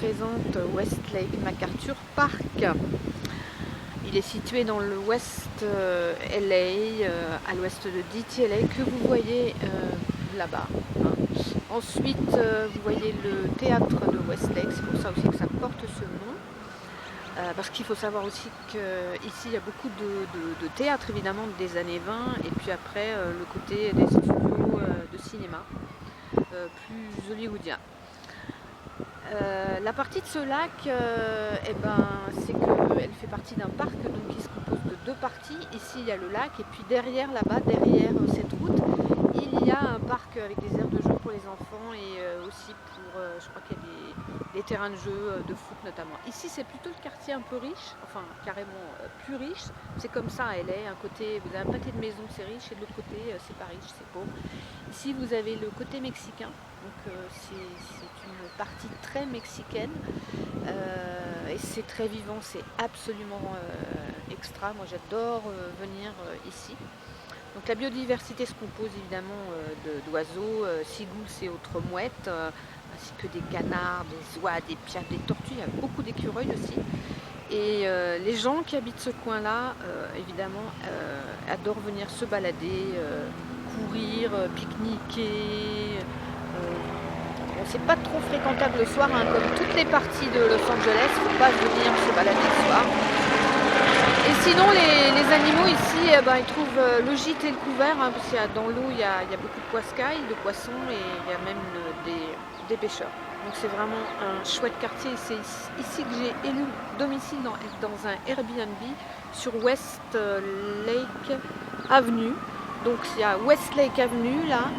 présente Westlake MacArthur Park. Il est situé dans le West LA, à l'ouest de DTLA, que vous voyez là-bas. Ensuite, vous voyez le théâtre de Westlake, c'est pour ça aussi que ça porte ce nom. Parce qu'il faut savoir aussi qu'ici il y a beaucoup de théâtres évidemment des années 20 et puis après le côté des studios de cinéma plus hollywoodien. La partie de ce lac, c'est qu'elle fait partie d'un parc donc qui se compose de deux parties. Ici il y a le lac et puis derrière là-bas, derrière cette route, il y a un parc avec des aires de jeu pour les enfants et aussi pour, je crois qu'il y a des terrains de jeu de foot notamment. Ici c'est plutôt le quartier un peu riche, enfin carrément plus riche. C'est comme ça à LA, un côté, vous avez un pâté de maisons c'est riche et de l'autre côté c'est pas riche, c'est pauvre. Ici vous avez le côté mexicain, donc c'est une partie très mexicaine et c'est très vivant, c'est absolument extra. Moi j'adore venir ici. Donc la biodiversité se compose évidemment d'oiseaux, cigoules et autres mouettes, ainsi que des canards, des oies, des piafs, des tortues, il y a beaucoup d'écureuils aussi. Et les gens qui habitent ce coin-là, évidemment, adorent venir se balader, courir, pique-niquer. Bon, c'est pas trop fréquentable le soir, hein, comme toutes les parties de Los Angeles, il ne faut pas venir se balader le soir. Et sinon, les animaux ici, ils trouvent le gîte et le couvert, hein, parce que dans l'eau, il y a beaucoup de poiscailles, de poissons, et il y a même des pêcheurs. Donc c'est vraiment un chouette quartier. C'est ici que j'ai élu domicile dans un Airbnb sur West Lake Avenue. Donc il y a West Lake Avenue, là,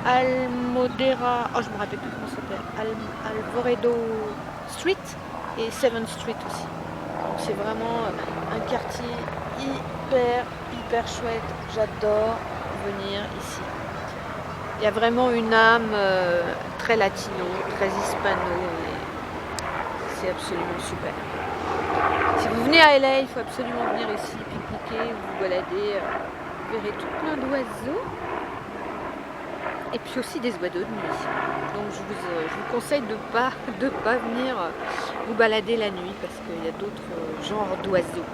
Almodera, je me rappelle plus comment ça s'appelle, Alvarado Street et 7th Street aussi. Donc c'est vraiment un quartier hyper chouette. J'adore venir ici. Il y a vraiment une âme très latino, très hispano et c'est absolument super. Si vous venez à LA, il faut absolument venir ici, pique-niquer, vous balader, vous verrez tout plein d'oiseaux et puis aussi des oiseaux de nuit. Donc je vous conseille de pas venir vous balader la nuit parce qu'il y a d'autres genres d'oiseaux.